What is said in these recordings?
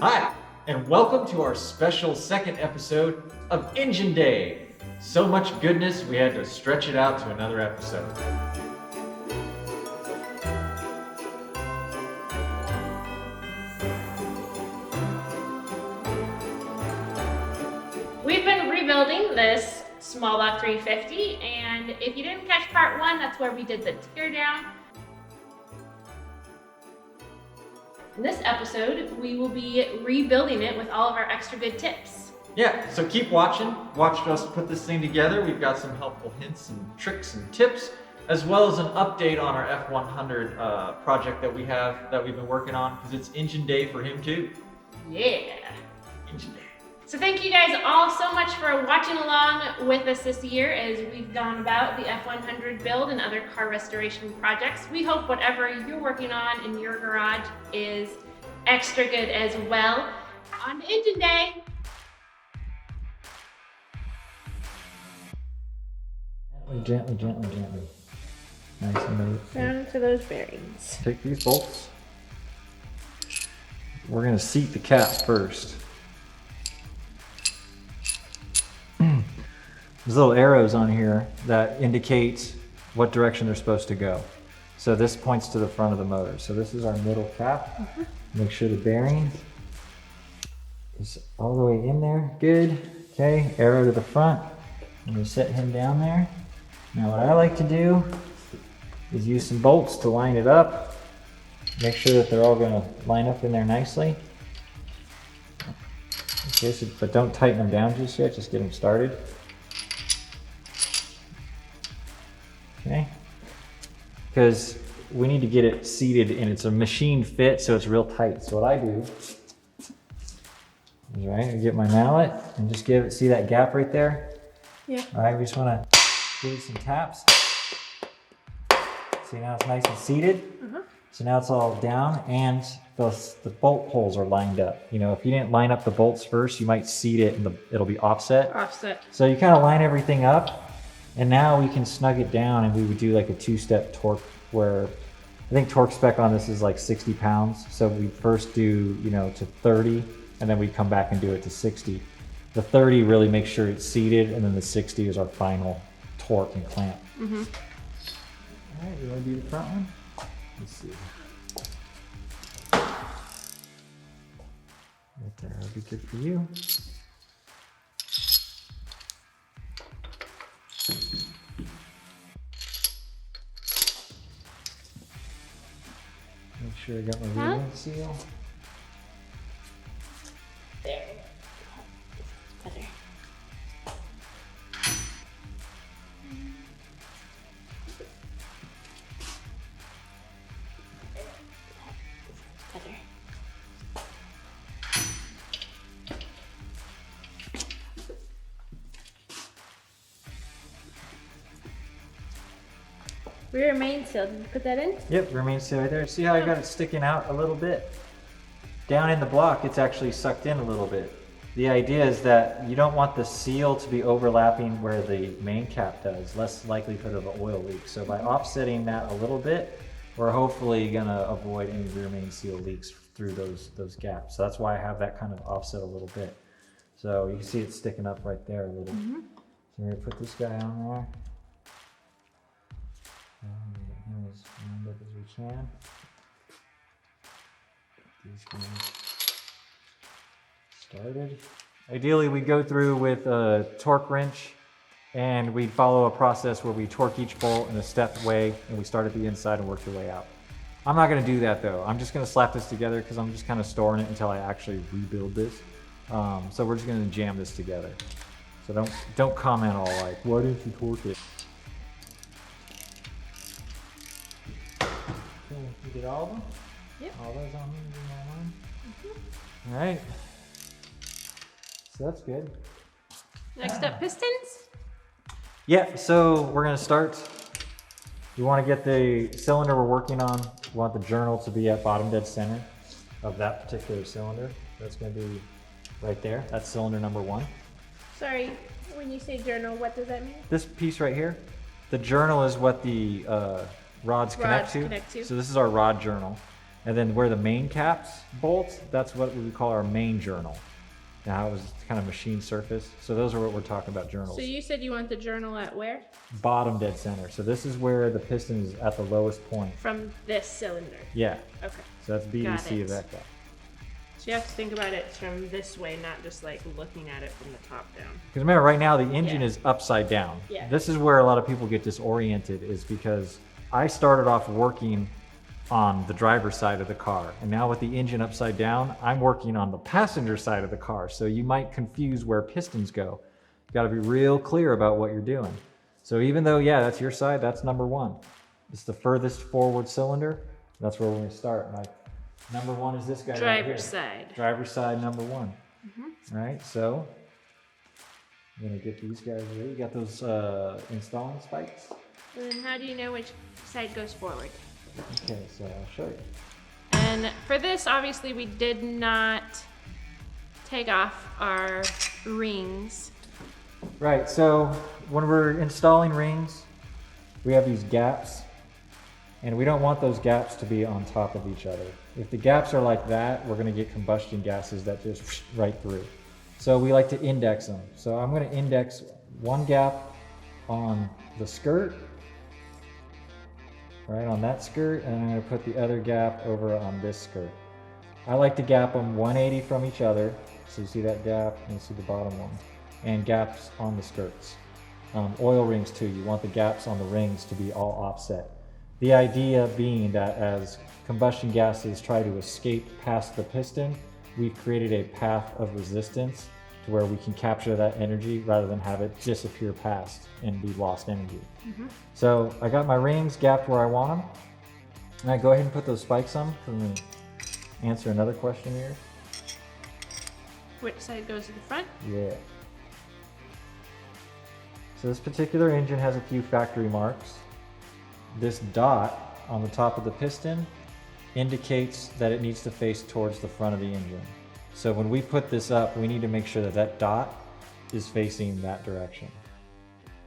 Hi, and welcome to our special second episode of Engine Day. So much goodness, we had to stretch it out to another episode. We've been rebuilding this Small Block 350, and if you didn't catch part one, that's where we did the teardown. In this episode, we will be rebuilding it with all of our extra good tips. Yeah, so keep watching. Watch us put this thing together. We've got some helpful hints and tricks and tips, as well as an update on our F100 project that we've been working on, because it's Engine Day for him too. Yeah. Engine Day. So thank you guys all so much for watching along with us this year as we've gone about the F100 build and other car restoration projects. We hope whatever you're working on in your garage is extra good as well. On Engine Day. Gently. Nice and neat. Down to those bearings. Take these bolts. We're gonna seat the cap first. There's little arrows on here that indicate what direction they're supposed to go. So this points to the front of the motor. So this is our middle cap. Make sure the bearing is all the way in there. Good. Okay, arrow to the front. I'm gonna set him down there. Now what I like to do is use some bolts to line it up. Make sure that they're all gonna line up in there nicely. Okay, so, but don't tighten them down just yet, just get them started. Okay, because we need to get it seated and it's a machine fit, so it's real tight. So what I do is, I get my mallet and just see that gap right there? Yeah. All right, we just wanna give it some taps. See, now it's nice and seated. So now it's all down and the bolt holes are lined up. You know, if you didn't line up the bolts first, you might seat it and it'll be offset. So you kind of line everything up. And now we can snug it down, and we would do like a two-step torque where I think torque spec on this is like 60 pounds. So we first do, to 30, and then we come back and do it to 60. The 30 really makes sure it's seated, and then the 60 is our final torque and clamp. All right, you want to do the front one? Let's see. Right there, that'll be good for you. Make sure I got my reading seal. There. Better. Better. Rear main seal, did you put that in? Yep, rear main seal right there. See how I got it sticking out a little bit? Down in the block, it's actually sucked in a little bit. The idea is that you don't want the seal to be overlapping where the main cap does, less likelihood of an oil leak. So by offsetting that a little bit, we're hopefully gonna avoid any rear main seal leaks through those gaps. So that's why I have that kind of offset a little bit. So you can see it sticking up right there a little. So we're gonna put this guy on there. Get him as lined up as we can. These guys started. Ideally, we go through with a torque wrench, and we follow a process where we torque each bolt in a stepped way, and we start at the inside and work your way out. I'm not going to do that though. I'm just going to slap this together because I'm just kind of storing it until I actually rebuild this. So we're just going to jam this together. So don't comment all like, why didn't you torque it? You did all of them? Yep. All those on one? All right. So that's good. Next up, pistons. Yeah, so we're gonna start. We wanna get the cylinder we're working on. We want the journal to be at bottom dead center of that particular cylinder. That's gonna be right there. That's cylinder number 1. Sorry, when you say journal, what does that mean? This piece right here, the journal is what the rods connect to. So this is our rod journal. And then where the main caps bolt, that's what we call our main journal. Now it was kind of machine surface. So those are what we're talking about journals. So you said you want the journal at where? Bottom dead center. So this is where the piston is at the lowest point. From this cylinder? Yeah. Okay. So that's BDC of that guy. So you have to think about it from this way, not just like looking at it from the top down. Because remember, right now the engine is upside down. Yeah. This is where a lot of people get disoriented, is because I started off working on the driver's side of the car. And now with the engine upside down, I'm working on the passenger side of the car. So you might confuse where pistons go. You gotta be real clear about what you're doing. So even though, yeah, that's your side, that's number one. It's the furthest forward cylinder. That's where we're gonna start. My number one is this guy right here. Driver's side. Driver's side, number one. All right, so I'm gonna get these guys ready. You got those installing spikes? And then how do you know which side goes forward? Okay, so I'll show you. And for this, obviously, we did not take off our rings. Right, so when we're installing rings, we have these gaps, and we don't want those gaps to be on top of each other. If the gaps are like that, we're gonna get combustion gases that just right through. So we like to index them. So I'm gonna index one gap on the skirt, right on that skirt, and I'm gonna put the other gap over on this skirt. I like to gap them 180 from each other. So you see that gap, and you see the bottom one. And gaps on the skirts. Oil rings too, you want the gaps on the rings to be all offset. The idea being that as combustion gases try to escape past the piston, we've created a path of resistance to where we can capture that energy rather than have it disappear past and be lost energy. So I got my rings gapped where I want them. And I go ahead and put those spikes on. I'm going to answer another question here. Which side goes to the front? Yeah. So this particular engine has a few factory marks. This dot on the top of the piston indicates that it needs to face towards the front of the engine. So when we put this up, we need to make sure that that dot is facing that direction.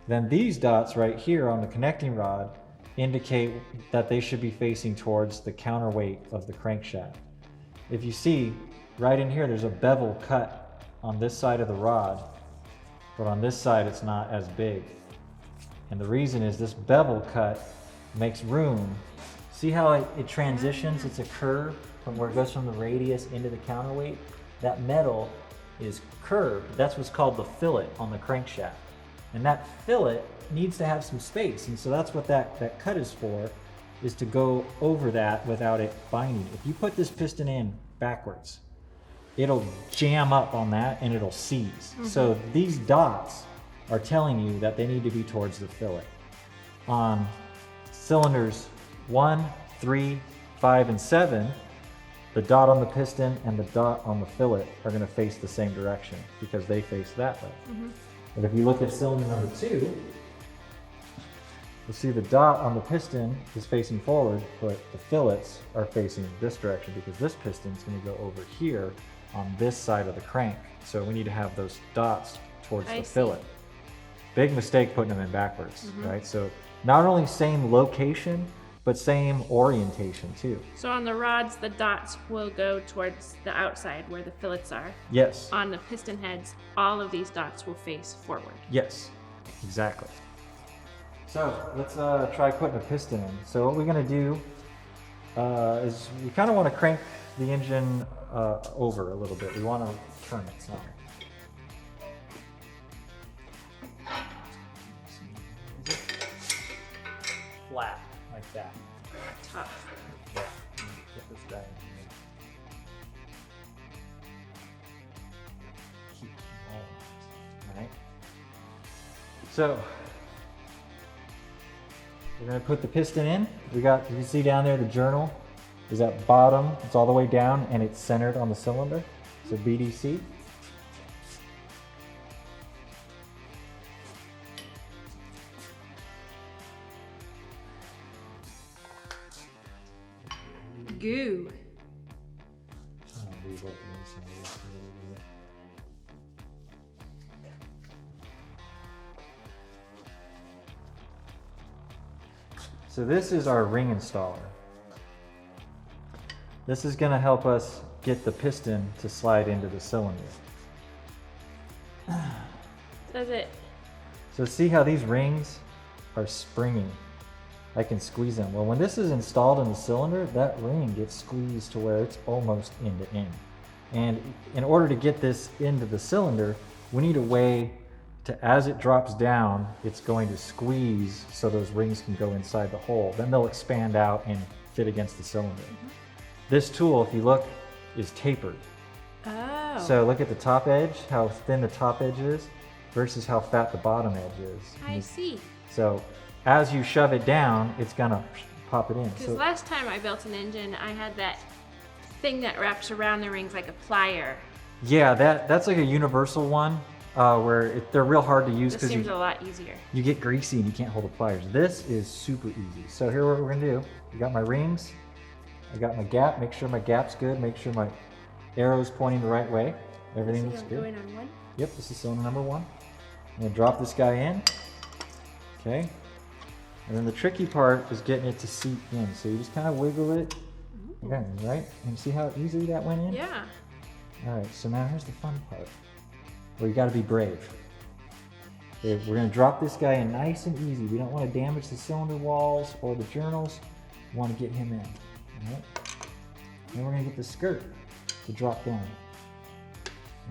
Then these dots right here on the connecting rod indicate that they should be facing towards the counterweight of the crankshaft. If you see, right in here, there's a bevel cut on this side of the rod, but on this side it's not as big. And the reason is this bevel cut makes room. See how it transitions? It's a curve from where it goes from the radius into the counterweight. That metal is curved. That's what's called the fillet on the crankshaft. And that fillet needs to have some space. And so that's what that cut is for, is to go over that without it binding. If you put this piston in backwards, it'll jam up on that and it'll seize. So these dots are telling you that they need to be towards the fillet. On cylinders 1, 3, 5, and 7, the dot on the piston and the dot on the fillet are going to face the same direction because they face that way. But if you look at cylinder number 2, you'll see the dot on the piston is facing forward, but the fillets are facing this direction because this piston is going to go over here on this side of the crank. So we need to have those dots towards the fillet. Big mistake putting them in backwards, right? So not only same location, but same orientation too. So on the rods, the dots will go towards the outside where the fillets are. Yes. On the piston heads, all of these dots will face forward. Yes, exactly. So let's try putting a piston in. So what we're gonna do is we kind of want to crank the engine over a little bit. We want to turn it some. Flat, like that. Tough. Yeah, get this guy in here. Keep rolling. All right. So we're gonna put the piston in. You can see down there the journal is at bottom. It's all the way down and it's centered on the cylinder. So BDC. Goo. So this is our ring installer. This is going to help us get the piston to slide into the cylinder. Does it? So see how these rings are springing? I can squeeze them. Well, when this is installed in the cylinder, that ring gets squeezed to where it's almost end to end. And in order to get this into the cylinder, we need a way to, as it drops down, it's going to squeeze so those rings can go inside the hole. Then they'll expand out and fit against the cylinder. This tool, if you look, is tapered. Oh. So look at the top edge, how thin the top edge is versus how fat the bottom edge is. I see. So as you shove it down, it's gonna pop it in. Because So, last time I built an engine, I had that thing that wraps around the rings like a plier. yeah, that's like a universal one where they're real hard to use This because seems a lot easier. you get greasy and you can't hold the pliers. This is super easy. So here what we're gonna do, I got my rings, I got my gap, make sure my gap's good, make sure my arrow's pointing the right way. Everything looks good. Going on one. Yep, this is cylinder number 1. I'm gonna drop this guy in, okay? And then the tricky part is getting it to seat in. So you just kind of wiggle it, okay, right? And see how easily that went in? Yeah. All right, so now here's the fun part. Well, you gotta be brave. Okay, we're gonna drop this guy in nice and easy. We don't wanna damage the cylinder walls or the journals. We wanna get him in, all right? Then we're gonna get the skirt to drop down.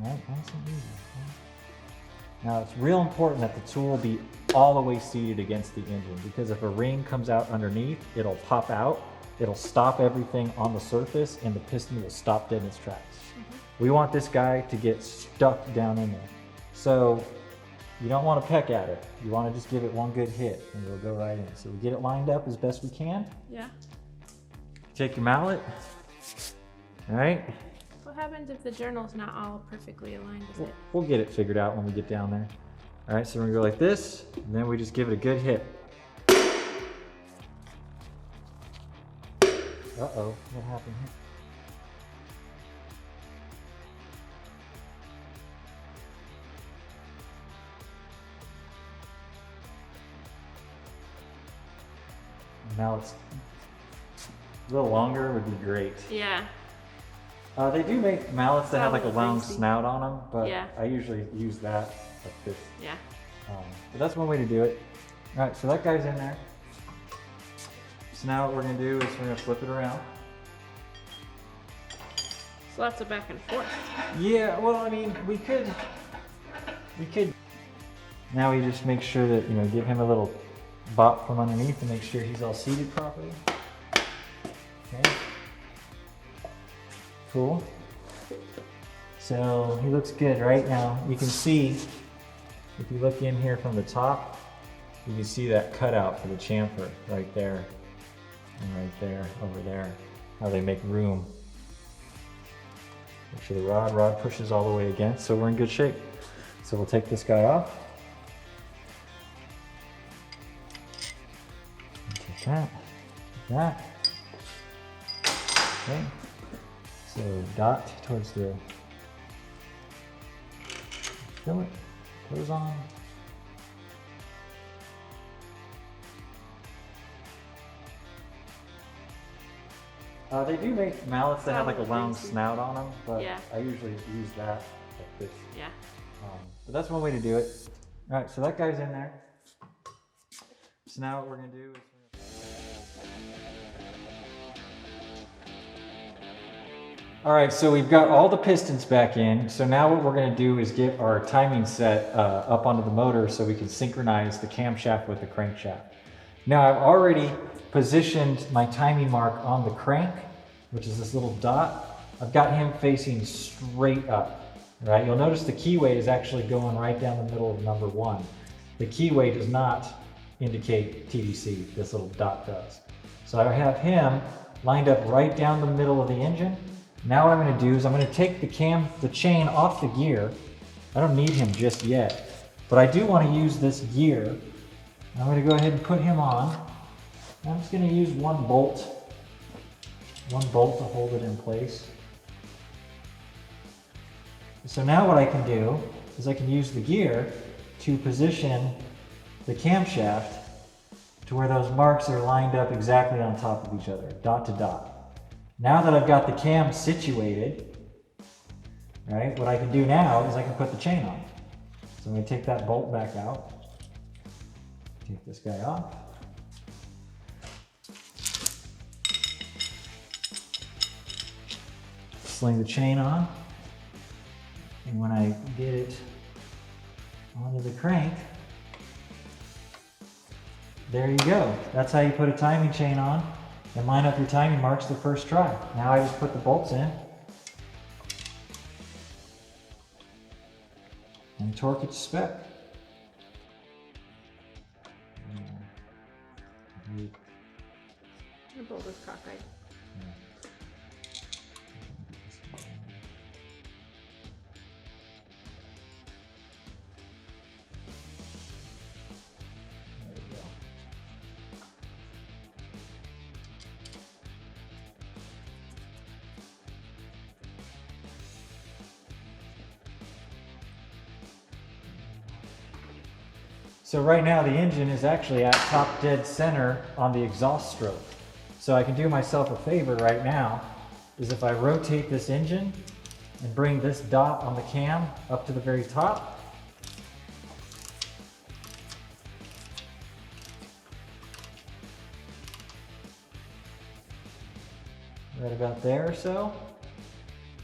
All right, nice and easy. Now it's real important that the tool be all the way seated against the engine, because if a ring comes out underneath, it'll pop out, it'll stop everything on the surface, and the piston will stop dead in its tracks. We want this guy to get stuck down in there. So you don't want to peck at it. You want to just give it one good hit and it'll go right in. So we get it lined up as best we can. Yeah. Take your mallet. All right. What happens if the journal's not all perfectly aligned with it? We'll get it figured out when we get down there. All right, so we're gonna go like this, and then we just give it a good hit. Uh-oh, what happened here? Now it's a little longer would be great. Yeah. They do make mallets that have like a long Greasy. snout on them, but Yeah. I usually use that like this. Yeah. But that's one way to do it. All right, so that guy's in there. So now what we're gonna do is we're gonna flip it around. So lots of back and forth. Yeah, well, I mean, we could. Now we just make sure that, you know, give him a little bop from underneath to make sure he's all seated properly. Okay. Cool. So he looks good right now. You can see, if you look in here from the top, you can see that cutout for the chamfer right there and right there, over there, how they make room. Make sure the rod pushes all the way against, so we're in good shape. So we'll take this guy off. Take that, take that. Okay. So dot towards the fillet, goes on. They do make mallets that have like a long snout on them, but Yeah. I usually use that like this. Yeah. But that's one way to do it. All right, so that guy's in there. So now what we're gonna do is all right, so we've got all the pistons back in. So now what we're gonna do is get our timing set up onto the motor so we can synchronize the camshaft with the crankshaft. Now I've already positioned my timing mark on the crank, which is this little dot. I've got him facing straight up, right? You'll notice the keyway is actually going right down the middle of number 1. The keyway does not indicate TDC, this little dot does. So I have him lined up right down the middle of the engine. Now what I'm gonna do is I'm gonna take the chain off the gear. I don't need him just yet, but I do wanna use this gear. I'm gonna go ahead and put him on. I'm just gonna use one bolt to hold it in place. So now what I can do is I can use the gear to position the camshaft to where those marks are lined up exactly on top of each other, dot to dot. Now that I've got the cam situated, right, what I can do now is I can put the chain on. So I'm going to take that bolt back out, take this guy off. Sling the chain on, and when I get it onto the crank, there you go. That's how you put a timing chain on and line up your timing marks the first try. Now I just put the bolts in and torque it to spec. The bolt is cockeyed. So right now the engine is actually at top dead center on the exhaust stroke. So I can do myself a favor right now, is if I rotate this engine and bring this dot on the cam up to the very top. Right about there or so.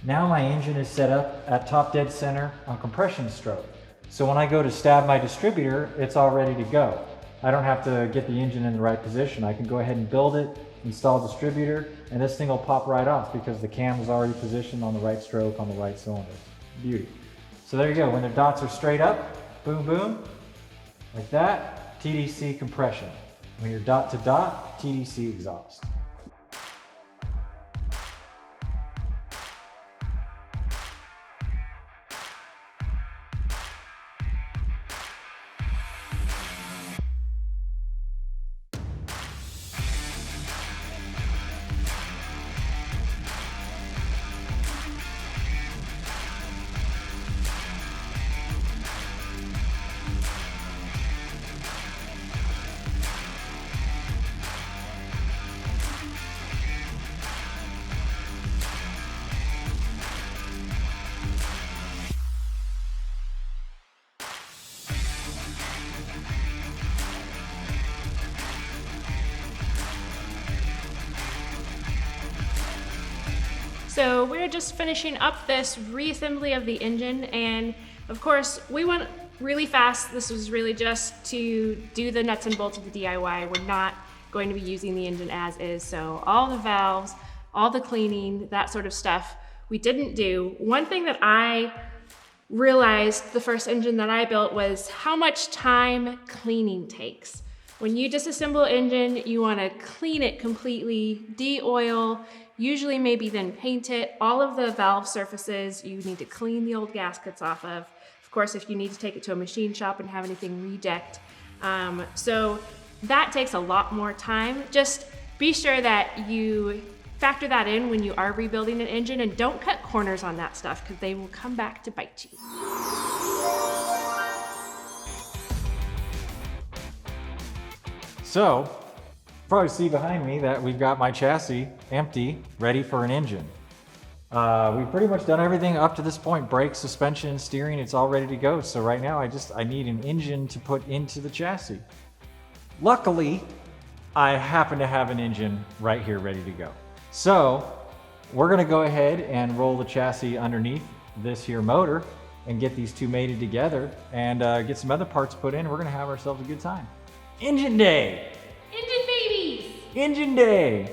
Now my engine is set up at top dead center on compression stroke. So when I go to stab my distributor, it's all ready to go. I don't have to get the engine in the right position. I can go ahead and build it, install distributor, and this thing will pop right off because the cam is already positioned on the right stroke on the right cylinder. Beauty. So there you go. When the dots are straight up, boom, boom, like that, TDC compression. When you're dot to dot, TDC exhaust. So we're just finishing up this reassembly of the engine, and of course we went really fast. This was really just to do the nuts and bolts of the DIY. We're not going to be using the engine as is, so all the valves, all the cleaning, that sort of stuff we didn't do. One thing that I realized the first engine that I built was how much time cleaning takes. When you disassemble an engine, you want to clean it completely, de-oil, usually maybe then paint it. All of the valve surfaces you need to clean the old gaskets off of. Of course, if you need to take it to a machine shop and have anything redecked. So that takes a lot more time. Just be sure that you factor that in when you are rebuilding an engine, and don't cut corners on that stuff because they will come back to bite you. So, probably see behind me that we've got my chassis empty, ready for an engine. We've pretty much done everything up to this point. Brakes, suspension, steering, it's all ready to go. So right now I need an engine to put into the chassis. Luckily, I happen to have an engine right here ready to go. So we're gonna go ahead and roll the chassis underneath this here motor and get these two mated together and get some other parts put in. We're gonna have ourselves a good time. Engine day! Engine babies! Engine day!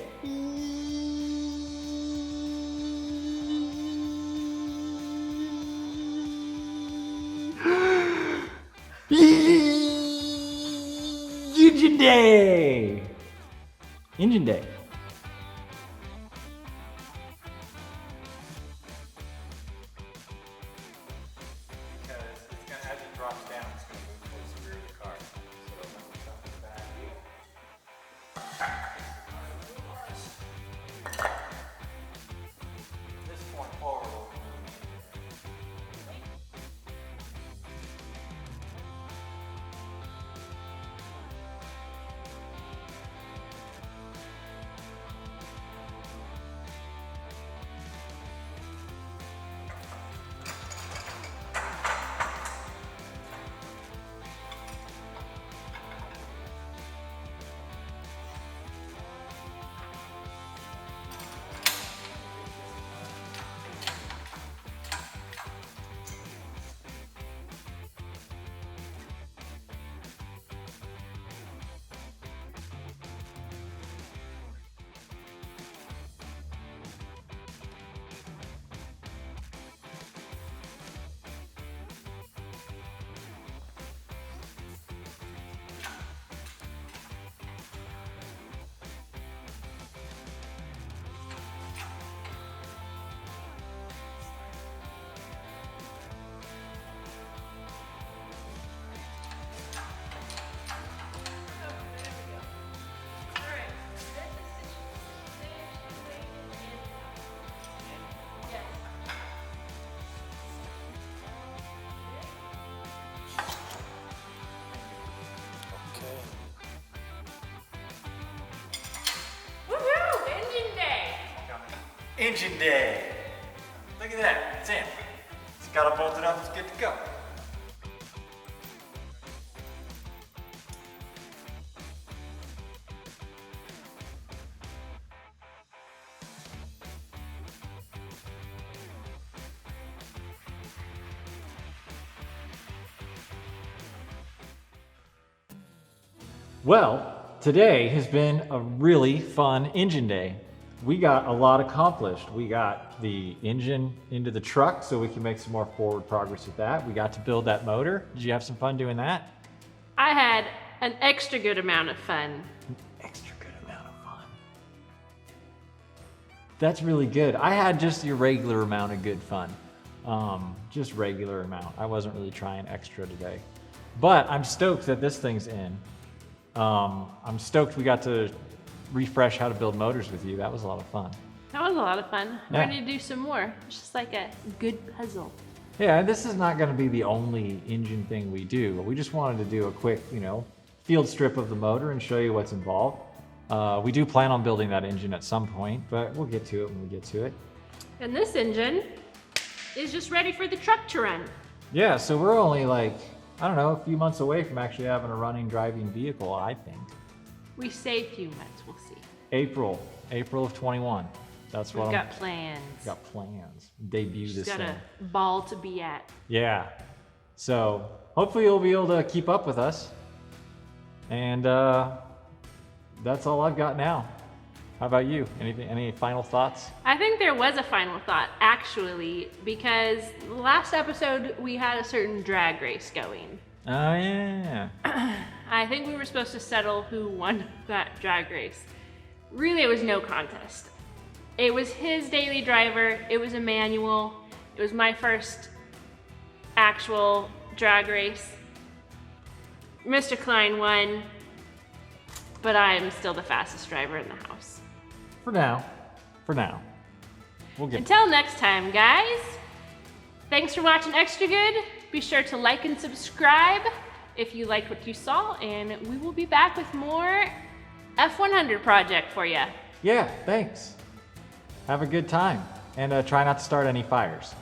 Engine day! Engine day. Because it's gonna, as it drops down, it's gonna move towards the rear of the car. So when we jump in the back here. This point forward will move. Engine day. Look at that, it's in. It's got it bolted up, it's good to go. Well, today has been a really fun engine day. We got a lot accomplished. We got the engine into the truck so we can make some more forward progress with that. We got to build that motor. Did you have some fun doing that? I had an extra good amount of fun. An extra good amount of fun. That's really good. I had just your regular amount of good fun. Just regular amount. I wasn't really trying extra today. But I'm stoked that this thing's in. I'm stoked we got to refresh how to build motors with you. That was a lot of fun. That was a lot of fun. Yeah. Ready to do some more. It's just like a good puzzle. Yeah, and this is not going to be the only engine thing we do. We just wanted to do a quick, field strip of the motor and show you what's involved. We do plan on building that engine at some point, but we'll get to it when we get to it. And this engine is just ready for the truck to run. Yeah, so we're only a few months away from actually having a running, driving vehicle, I think. We say a few months, we'll see. April of 21. That's what We've got plans. Got plans. Debut this thing. Got a ball to be at. Yeah. So hopefully you'll be able to keep up with us. And that's all I've got now. How about you? Any final thoughts? I think there was a final thought, actually, because last episode we had a certain drag race going. Oh, yeah. I think we were supposed to settle who won that drag race. Really, it was no contest. It was his daily driver, it was a manual, it was my first actual drag race. Mr. Klein won, but I am still the fastest driver in the house. For now. We'll get Until next time, guys. Thanks for watching Extra Good. Be sure to like and subscribe if you liked what you saw, and we will be back with more F100 project for you. Yeah, thanks. Have a good time, and try not to start any fires.